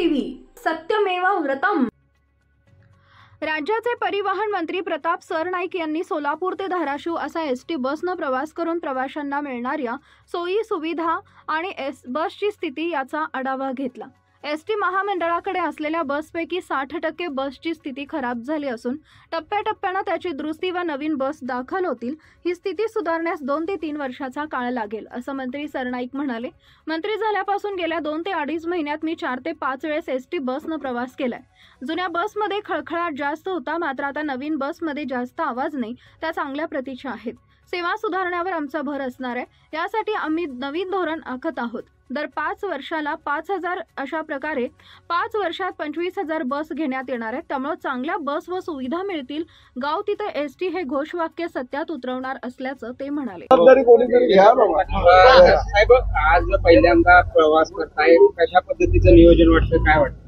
TV सत्यमेव व्रतम। राज्याचे परिवहन मंत्री प्रताप सरनाईक यांनी सोलापूर ते धाराशिव असा एसटी बसनं प्रवास करून प्रवाशांना मिळणाऱ्या सोयी सुविधा आणि बसची स्थिती याचा आढावा घेतला। एसटी महामंडळाकडे असलेल्या बसपैकी 60% बसची स्थिती खराब झाली असून टप्प्याटप्प्याने त्याची दुरुस्ती व नवीन बस दाखल होतील। ही स्थिती सुधारण्यास 2 ते 3 वर्षाचा काळ लागेल असं मंत्री सरनाईक म्हणाले। मंत्री झाल्यापासून गेल्या 2 ते 2.5 महिन्यात मी 4 ते 5 वेळेस एसटी बसनं प्रवास केलाय। जुन्या बसमध्ये खळखळाट जास्त होता, मात्र आता नवीन बसमध्ये जास्त आवाज नाही, त्या चांगल्या प्रतीच्या आहेत। सेवा सुधारण्यावर आमचा भर असणार आहे, यासाठी आम्ही नवीन धोरण आखत आहोत। दर 5 वर्षाला 5,000 अशा प्रकारे 5 वर्षात 25,000 बस घेण्यात येणार आहेत। त्यामुळे चांगल्या बस व सुविधा मिळतील। गाव तिथे एसटी हे घोषवाक्य सत्यात उतरवणार असल्याचं ते म्हणाले। साहेब, आज पहिल्यांदा प्रवास करताय, कशा पद्धतीचं नियोजन वाटतं, काय वाटतं?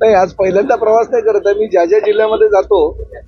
नाही, आज पहिल्यांदा प्रवास नाही करत आहे मी। ज्या जिल्ह्यामध्ये जातो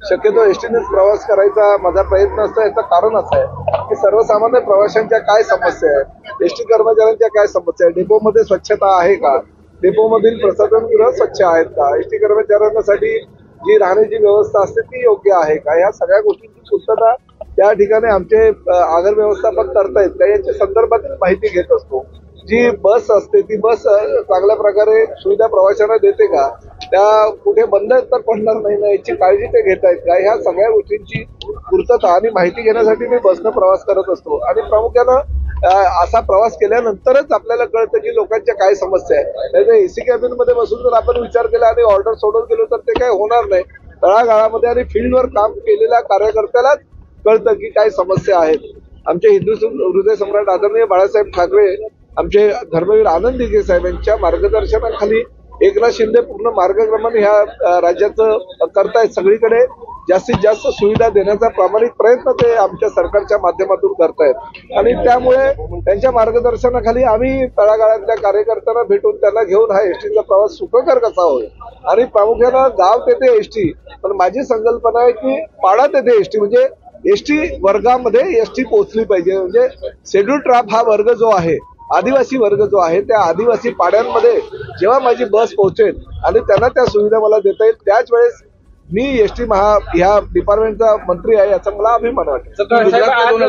शक्यतो एसटीनेच प्रवास करायचा माझा प्रयत्न असतो। याचं कारण असं आहे की सर्वसामान्य प्रवाशांच्या काय समस्या आहेत, एसटी कर्मचाऱ्यांच्या काय समस्या आहेत, डेपोमध्ये स्वच्छता आहे का, डेपोमधील प्रसाधनगृह स्वच्छ आहेत का, एसटी कर्मचाऱ्यांसाठी जी राहण्याची व्यवस्था असते ती योग्य आहे का, या सगळ्या गोष्टींची पूर्तता त्या ठिकाणी आमचे आगार व्यवस्थापक करतायत का याच्या संदर्भातील माहिती घेत असतो। जी बस असते ती बस चांगल्या प्रकारे सुविधा प्रवाशांना देते का, त्या कुठे बंद तर पडणार नाही ना याची काळजी ते घेत आहेत का, ह्या सगळ्या गोष्टींची पूर्तता आणि माहिती घेण्यासाठी मी बसनं प्रवास करत असतो। आणि प्रामुख्यानं असा प्रवास केल्यानंतरच आपल्याला कळतं की लोकांच्या काय समस्या आहे। नाही एसी कॅबिन मध्ये बसून जर आपण विचार केला आणि ऑर्डर सोडून गेलो तर ते काय होणार नाही। तळागाळामध्ये आणि फील्डवर काम केलेल्या कार्यकर्त्यालाच कळतं की काय समस्या आहेत। आमचे हिंदू हृदय सम्राट आदरणीय बाळासाहेब ठाकरे, आमचे धर्मवीर आनंद दिघे साहेब यांच्या मार्गदर्शनाखाली एकनाथ शिंदे पूर्ण मार्गक्रमण ह्या राज्याचं करतायत। सगळीकडे जास्तीत जास्त सुविधा देण्याचा प्रामाणिक प्रयत्न ते आमच्या सरकारच्या माध्यमातून करतायत आणि त्यामुळे त्यांच्या मार्गदर्शनाखाली आम्ही तळागाळातल्या कार्यकर्त्यांना भेटून त्यांना घेऊन हा एसटीचा प्रवास सुखकर कसा होईल आणि प्रामुख्यानं गाव तेथे एसटी, पण माझी संकल्पना आहे की पाडा तेथे एसटी, म्हणजे एसटी वर्गामध्ये एसटी पोहोचली पाहिजे। म्हणजे शेड्यूल ट्राफ हा वर्ग जो आहे, आदिवासी वर्ग जो आहे, त्या आदिवासी पाड्यांमध्ये जेव्हा माझी बस पोहोचेल आणि त्यांना त्या सुविधा मला देता येईल त्याच वेळेस मी एसटी ह्या डिपार्टमेंटचा मंत्री आहे याचा मला अभिमान वाटतो।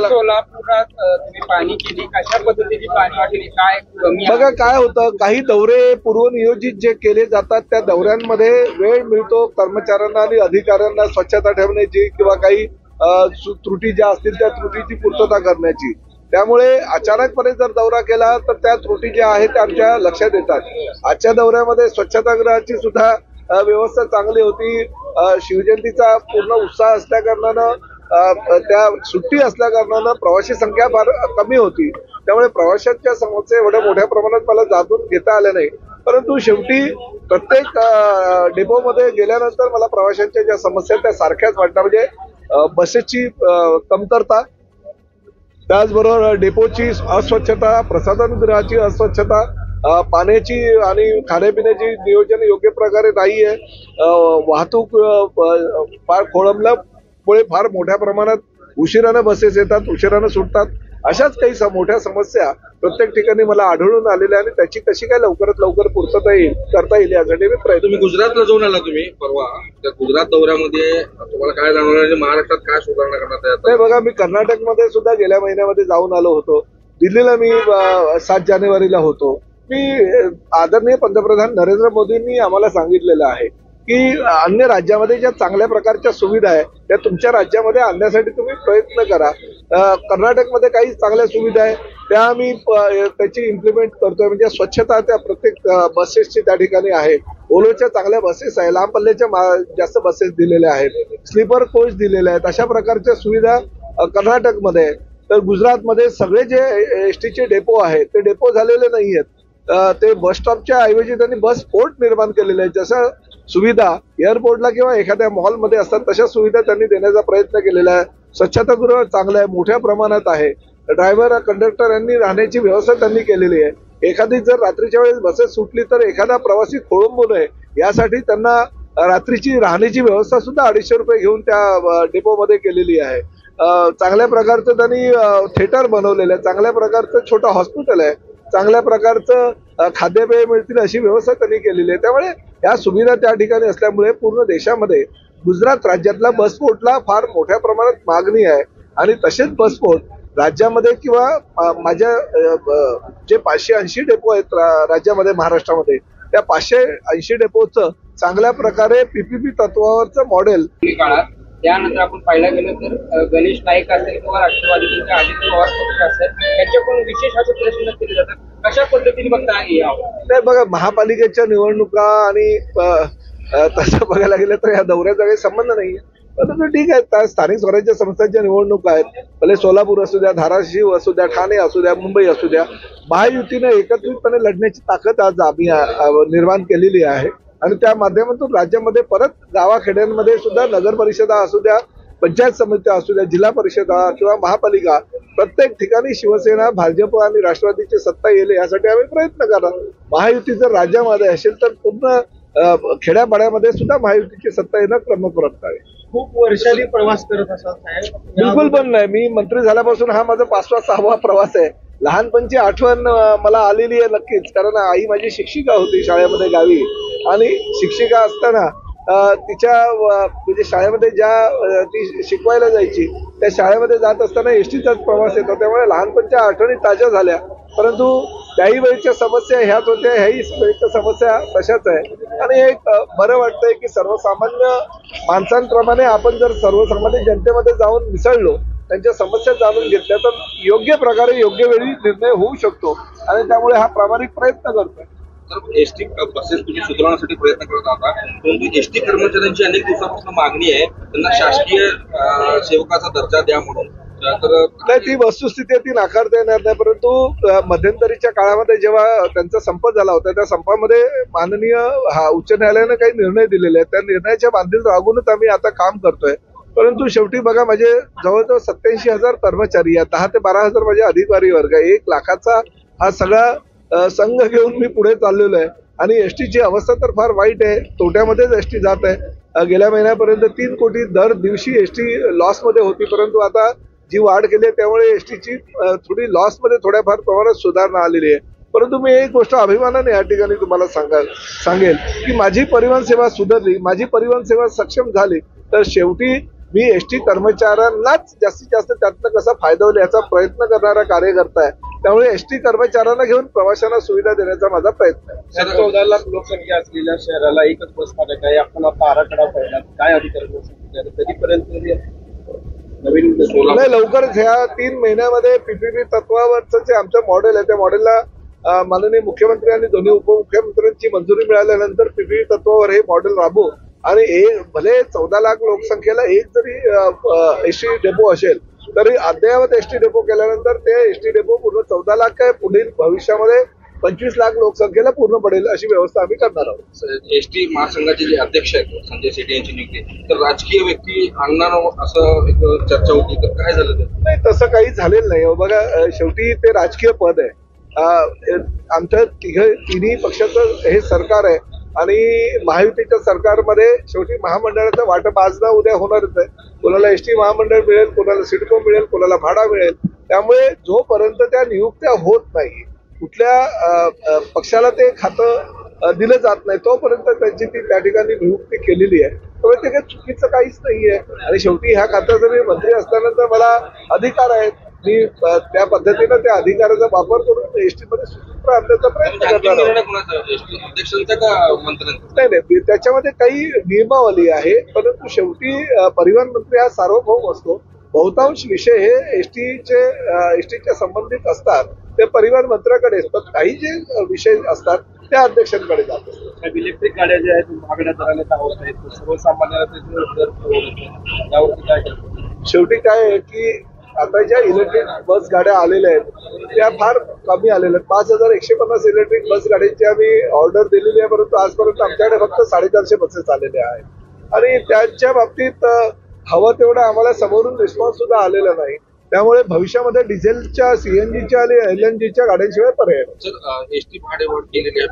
सोलापुरात तुम्ही पाणी केली, कशा पद्धतीची पाणी वाटली, काय बघा काय होतं, काही दौरे पूर्वनियोजित जे केले जातात त्या दौऱ्यांमध्ये वेळ मिळतो कर्मचाऱ्यांना आणि अधिकाऱ्यांना स्वच्छता ठेवण्याची किंवा काही त्रुटी ज्या असतील त्या त्रुटीची पूर्तता करण्याची। त्यामुळे अचानकपणे जर दौरा केला तर त्या त्रुटी ज्या आहेत त्या आमच्या लक्षात येतात। आजच्या दौऱ्यामध्ये स्वच्छतागृहाची सुद्धा व्यवस्था चांगली होती। शिवजयंतीचा पूर्ण उत्साह असल्या कारणानं त्या सुट्टी असल्या कारणानं प्रवासी संख्या फार कमी होती, त्यामुळे प्रवाशांच्या समस्या एवढ्या मोठ्या प्रमाणात मला जाणून घेता आल्या नाही। परंतु शेवटी प्रत्येक डेपोमध्ये गेल्यानंतर मला प्रवाशांच्या ज्या समस्या त्या सारख्याच वाटतात, म्हणजे बसेसची कमतरता, त्याचबरोबर डेपोची अस्वच्छता, प्रसाधनगृहाची अस्वच्छता, पाण्याची आणि खाण्यापिण्याची नियोजन योग्य प्रकारे नाहीये, वाहतूक फार खोळंबल्यामुळे फार मोठ्या प्रमाणात उशिरानं बसेस येतात, उशिरानं सुटतात, अशाच काही मोठ्या समस्या प्रत्येक ठिकाणी मला आढळून आलेल्या आणि त्याची कशी काय लवकरात लवकर पूर्तता करता येईल यासाठी मी प्रयत्न। तुम्ही गुजरातला जाऊन आला, तुम्ही परवा त्या गुजरात दौऱ्यामध्ये तुम्हाला काय जाणवलं, महाराष्ट्रात काय सुधारणा करण्यात येतात? नाही बघा, मी कर्नाटकमध्ये सुद्धा गेल्या महिन्यामध्ये जाऊन आलो होतो। दिल्लीला मी 7 जानेवारीला होतो। मी आदरणीय पंतप्रधान नरेंद्र मोदींनी आम्हाला सांगितलेलं आहे की अन्य राज्यामध्ये ज्या चांगल्या प्रकारच्या सुविधा आहे त्या तुमच्या राज्यामध्ये आणण्यासाठी तुम्ही प्रयत्न करा। कर्नाटकमध्ये काही चांगल्या सुविधा आहे त्या आम्ही त्याची इम्प्लिमेंट करतोय, म्हणजे स्वच्छता त्या प्रत्येक बसेसची त्या ठिकाणी आहे, ओलोच्या चांगल्या बसेस आहे, लांब पल्ल्याच्या जास्त बसेस दिलेल्या आहेत, स्लीपर कोच दिलेले आहेत, अशा प्रकारच्या सुविधा कर्नाटकमध्ये आहे। तर गुजरातमध्ये सगळे जे एसटीचे डेपो आहेत ते डेपो झालेले नाही आहेत, ते बस स्टॉपच्या ऐवजी त्यांनी बस पोर्ट निर्माण केलेले आहेत। जसं सुविधा एअरपोर्टला किंवा एखाद्या मॉलमध्ये असतात तशा सुविधा त्यांनी देण्याचा प्रयत्न केलेला आहे। स्वच्छतागृह चांगलं आहे, मोठ्या प्रमाणात आहे, ड्रायव्हर कंडक्टर यांनी राहण्याची व्यवस्था त्यांनी केलेली आहे। एखादी जर रात्रीच्या वेळेस बसेस सुटली तर एखादा प्रवासी खोळंबू नये यासाठी त्यांना रात्रीची राहण्याची व्यवस्था सुद्धा 250 रुपये घेऊन त्या डेपोमध्ये केलेली आहे। चांगल्या प्रकारचं त्यांनी थिएटर बनवलेलं आहे, चांगल्या प्रकारचं छोटं हॉस्पिटल आहे, चांगल्या प्रकारचं खाद्यपेय मिळतील अशी व्यवस्था त्यांनी केलेली आहे. त्यामुळे या सुविधा त्या ठिकाणी असल्यामुळे पूर्ण देशामध्ये गुजरात राज्यातला बसपोर्टला फार मोठ्या प्रमाणात मागणी आहे आणि तसेच बसपोर्ट राज्यामध्ये किंवा माझ्या जे 580 डेपो आहेत राज्यामध्ये महाराष्ट्रामध्ये त्या 580 डेपोचं चांगल्या प्रकारे पीपीपी तत्वावरचं मॉडेल काळात त्यानंतर आपण पाहायला गेलो तर गणेश नाईक असेल किंवा राष्ट्रवादीचे अजित पवार पक्ष असेल त्यांच्याकडून विशेष असे प्रश्न केले जातात. कशा पद्धतीने बघता यावं? नाही बघा, महापालिकेच्या निवडणुका आणि तसं बघायला गेलं तर या दौऱ्याचा काही संबंध नाहीये. परंतु ठीक आहे, स्थानिक स्वराज्य संस्थांच्या निवडणुका आहेत. भले सोलापूर असू द्या, धाराशिव असू द्या, ठाणे असू द्या, मुंबई असू द्या, महायुतीने एकत्रितपणे लढण्याची ताकद आज आम्ही निर्माण केलेली आहे आणि त्या माध्यमातून राज्यामध्ये परत गावाखेड्यांमध्ये सुद्धा नगर परिषदा असू द्या, पंचायत समित्या असू द्या, जिल्हा परिषदा किंवा महापालिका प्रत्येक ठिकाणी शिवसेना, भाजप आणि राष्ट्रवादीची सत्ता येईल यासाठी आम्ही प्रयत्न करणार. महायुती जर राज्यामध्ये असेल तर पूर्ण खेड्यापाड्यामध्ये सुद्धा महायुतीची सत्ता येणं क्रमप्राप्त आहे. खूप वर्षांनी प्रवास करत असाल साहेब? बिलकुल पण नाही. मी मंत्री झाल्यापासून हा माझा 5वा-6वा प्रवास आहे. लहानपणची आठवण मला आलेली आहे नक्कीच, कारण आई माझी शिक्षिका होती शाळेमध्ये गावी आणि शिक्षिका असताना तिच्या म्हणजे शाळेमध्ये ज्या ती शिकवायला जायची त्या शाळेमध्ये जात असताना एसटीचाच प्रवास येतो. त्यामुळे लहानपणच्या आठवणी ताज्या झाल्या. परंतु त्याही वेळच्या समस्या ह्याच होत्या, ह्याही वेळच्या समस्या तशाच आहे आणि एक बरं वाटतंय की सर्वसामान्य माणसांप्रमाणे आपण जर सर्वसामान्य जनतेमध्ये जाऊन मिसळलो, त्यांच्या समस्या जाणून घेतल्या तर योग्य प्रकारे योग्य वेळी निर्णय होऊ शकतो आणि त्यामुळे हा प्रामाणिक प्रयत्न करतोय. तर एसटी बसेस तुम्ही सुधारण्यासाठी प्रयत्न करत आहात, परंतु एसटी कर्मचाऱ्यांची अनेक दिवसापासून मागणी आहे त्यांना शासकीय सेवकाचा दर्जा द्या म्हणून. तर नाही, ती वस्तुस्थिती ती नाकारता येणार नाही. परंतु मध्यंतरीच्या काळामध्ये जेव्हा त्यांचा संप झाला होता त्या संपामध्ये माननीय उच्च न्यायालयाने काही निर्णय दिलेले आहेत. त्या निर्णयाच्या बांधील राहूनच आम्ही आता काम करतोय. परंतु शेवटी बघा, माझे जवळजवळ 87,000 कर्मचारी आहेत, 10 ते 12,000 माझे अधिकारी वर्ग आहे, 1 लाखाचा हा सगळा संघ घेऊन मी पुढे चाललेलो आहे आणि एसटीची अवस्था तर फार वाईट आहे. तोट्यामध्येच एसटी जात आहे. गेल्या महिन्यापर्यंत 3 कोटी दर दिवशी एसटी लॉसमध्ये होती, परंतु आता जी वाढ केली आहे त्यामुळे एसटीची थोडी लॉसमध्ये थोड्याफार प्रमाणात सुधारणा आलेली आहे. परंतु मी एक गोष्ट अभिमानाने या ठिकाणी तुम्हाला सांगेल की माझी परिवहन सेवा सुधारली, माझी परिवहन सेवा सक्षम झाली तर शेवटी मी एसटी कर्मचाऱ्यांनाच जास्तीत जास्त त्यातनं कसा फायदा होईल याचा प्रयत्न करणारा कार्यकर्ता आहे. त्यामुळे एसटी कर्मचाऱ्यांना घेऊन प्रवाशांना सुविधा देण्याचा माझा प्रयत्न आहे. 14 लाख लोकसंख्या असलेल्या शहराला एकच बस स्थानक आहे. आपण आता आराखडा पाहिला, काय अधिकारी कधीपर्यंत नवीन नाही, लवकरच ह्या 3 महिन्यामध्ये पीपीपी तत्वावरचं जे आमचं मॉडेल आहे त्या मॉडेलला माननीय मुख्यमंत्री आणि दोन्ही उपमुख्यमंत्र्यांची मंजुरी मिळाल्यानंतर पीपीपी तत्वावर हे मॉडेल राबवू आणि भले 14 लाख लोकसंख्येला एक जरी एसटी डेपो असेल तरी अद्ययावत एसटी डेपो केल्यानंतर ते एसटी डेपो पूर्ण 14 लाख आहे. पुढील भविष्यामध्ये 25 लाख लोकसंख्येला पूर्ण पडेल अशी व्यवस्था आम्ही करणार आहोत. एसटी महासंघाचे जे अध्यक्ष आहेत संजय सेठी यांची नियुक्ती, तर राजकीय व्यक्ती आणणार असं एक चर्चा होती, तर काय झालं ते? नाही, तसं काही झालेलं नाही. बघा, शेवटी ते राजकीय पद आहे. आमच्या तिन्ही पक्षाचं हे सरकार आहे आणि महायुतीच्या सरकारमध्ये शेवटी महामंडळाचं वाटप आज ना उद्या होणारच आहे. कोणाला एसटी महामंडळ मिळेल, कोणाला सिडको मिळेल, कोणाला भाडा मिळेल. त्यामुळे जोपर्यंत त्या नियुक्त्या होत नाही, कुठल्या पक्षाला ते खातं दिलं जात नाही, तोपर्यंत त्यांची ती त्या ठिकाणी नियुक्ती केलेली आहे. त्यामुळे ते काही चुकीचं काहीच नाहीये आणि शेवटी ह्या खात्याचा मी मंत्री असल्यानंतर मला अधिकार आहेत. मी त्या पद्धतीनं त्या अधिकाराचा वापर करून एसटी मध्ये सुसूत्र आणण्याचा प्रयत्न करणार नाही. त्याच्यामध्ये काही नियमावली आहे, परंतु शेवटी परिवहन मंत्री हा सार्वभौम असतो. बहुतांश विषय हे एसटीच्या संबंधित असतात ते परिवहन मंत्र्याकडे असतात. काही जे विषय असतात त्या अध्यक्षांकडे जातात. इलेक्ट्रिक गाड्या ज्या आहेत महागड्या दराने धावत आहेत, सर्वसामान्यांना त्यावरती काय करतात? शेवटी काय आहे की आता ज्या इलेक्ट्रिक बस गाड्या आलेल्या आहेत त्या फार कमी आलेल्या आहेत. 5,150 इलेक्ट्रिक बस गाड्यांची आम्ही ऑर्डर दिलेली आहे, परंतु आजपर्यंत आमच्याकडे फक्त 450 बसेस आलेल्या आहेत आणि त्यांच्या बाबतीत हवं तेवढं आम्हाला समोरून रिस्पॉन्स सुद्धा आलेला नाही. त्यामुळे भविष्यामध्ये डिझेलच्या, सीएनजीच्या आणि एलएनजीच्या गाड्यांशिवाय पर्याय नाही. सर, एसटी भाडेवाढ केलेली आहे.